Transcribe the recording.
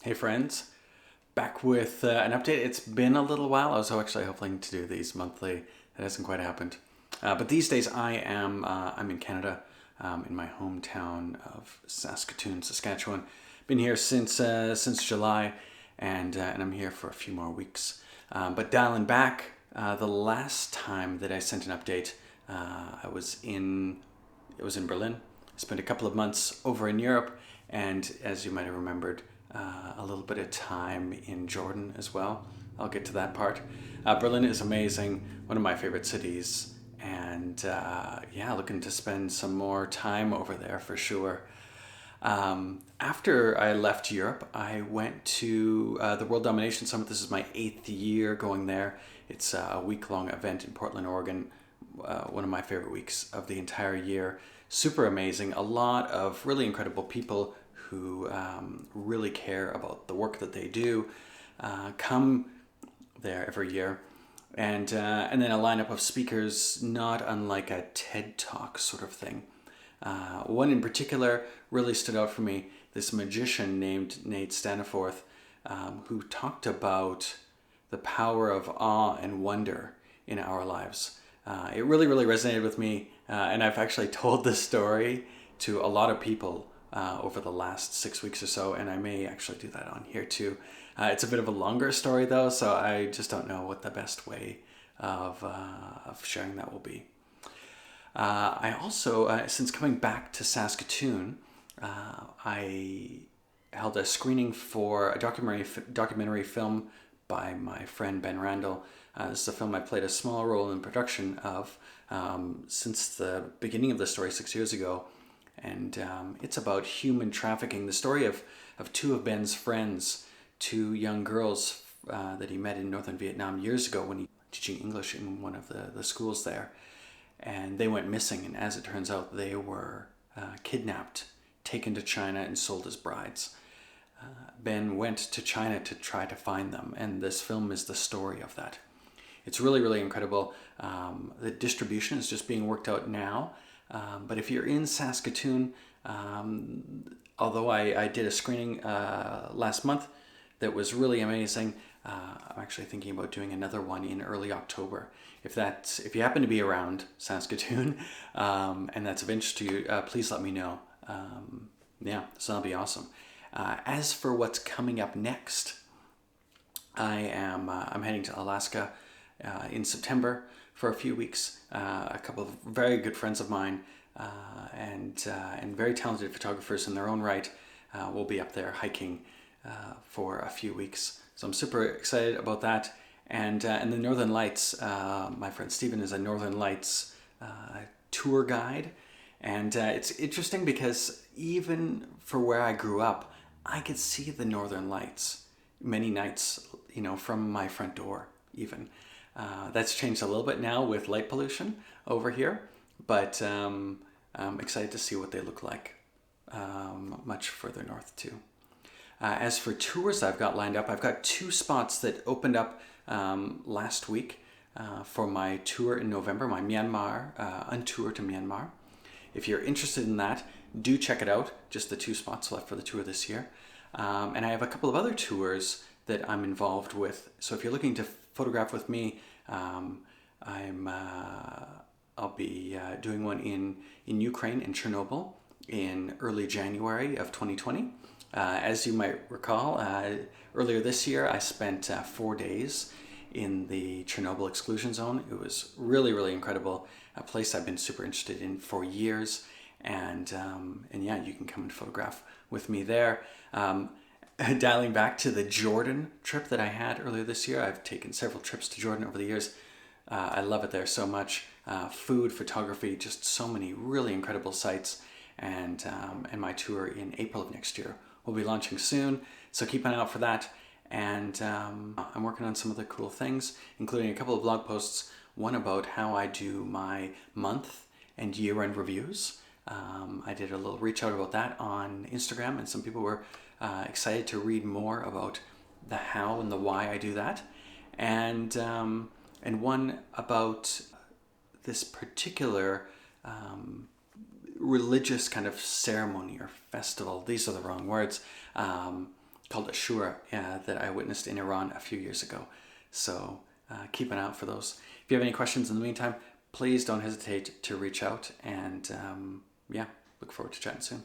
Hey friends, back with an update. It's been a little while. I was actually hoping to do these monthly. That hasn't quite happened. But these days I'm in Canada, in my hometown of Saskatoon, Saskatchewan. Been here since July, and I'm here for a few more weeks. But dialing back, the last time that I sent an update, it was in Berlin. I spent a couple of months over in Europe, and as you might have remembered, a little bit of time in Jordan as well. I'll get to that part. Berlin is amazing, one of my favorite cities, and looking to spend some more time over there for sure. After I left Europe, I went to the World Domination Summit. This is my 8th year going there. It's a week-long event in Portland, Oregon. One of my favorite weeks of the entire year. Super amazing. A lot of really incredible people who really care about the work that they do come there every year. And then a lineup of speakers, not unlike a TED Talk sort of thing. One in particular really stood out for me, this magician named Nate Staniforth, who talked about the power of awe and wonder in our lives. It really, really resonated with me, and I've actually told this story to a lot of people over the last 6 weeks or so, and I may actually do that on here too. It's a bit of a longer story though, so I just don't know what the best way of sharing that will be. I also, since coming back to Saskatoon, I held a screening for a documentary film by my friend Ben Randall. This is a film I played a small role in production of since the beginning of the story 6 years ago. And it's about human trafficking, the story of two of Ben's friends, two young girls that he met in northern Vietnam years ago when he was teaching English in one of the schools there. And they went missing, and as it turns out, they were kidnapped, taken to China, and sold as brides. Ben went to China to try to find them, and this film is the story of that. It's really, really incredible. The distribution is just being worked out now, but if you're in Saskatoon, although I did a screening last month that was really amazing, I'm actually thinking about doing another one in early October. If you happen to be around Saskatoon and that's of interest to you, please let me know. So that'll be awesome. As for what's coming up next, I'm heading to Alaska in September for a few weeks. A couple of very good friends of mine and very talented photographers in their own right will be up there hiking for a few weeks. So I'm super excited about that. And the Northern Lights, my friend Stephen is a Northern Lights tour guide. And it's interesting because even for where I grew up, I could see the Northern Lights many nights, from my front door even. That's changed a little bit now with light pollution over here, but I'm excited to see what they look like much further north too. As for tours I've got lined up, I've got 2 spots that opened up last week for my tour in November, my Myanmar, UnTour to Myanmar. If you're interested in that, do check it out, just the 2 spots left for the tour this year. And I have a couple of other tours that I'm involved with. So if you're looking to photograph with me, I'll be doing one in Ukraine, in Chernobyl, in early January of 2020. As you might recall, earlier this year I spent 4 days in the Chernobyl exclusion zone. It was really, really incredible. A place I've been super interested in for years. And you can come and photograph with me there. Dialing back to the Jordan trip that I had earlier this year, I've taken several trips to Jordan over the years. I love it there so much. Food, photography, just so many really incredible sites. And my tour in April of next year will be launching soon, so keep an eye out for that. And I'm working on some other cool things, including a couple of blog posts, one about how I do my month and year-end reviews. I did a little reach out about that on Instagram, and some people were excited to read more about the how and the why I do that. And one about this particular religious kind of ceremony or festival. These are the wrong words. Called called Ashura that I witnessed in Iran a few years ago. So keep an eye out for those. If you have any questions in the meantime, please don't hesitate to reach out, and look forward to chatting soon.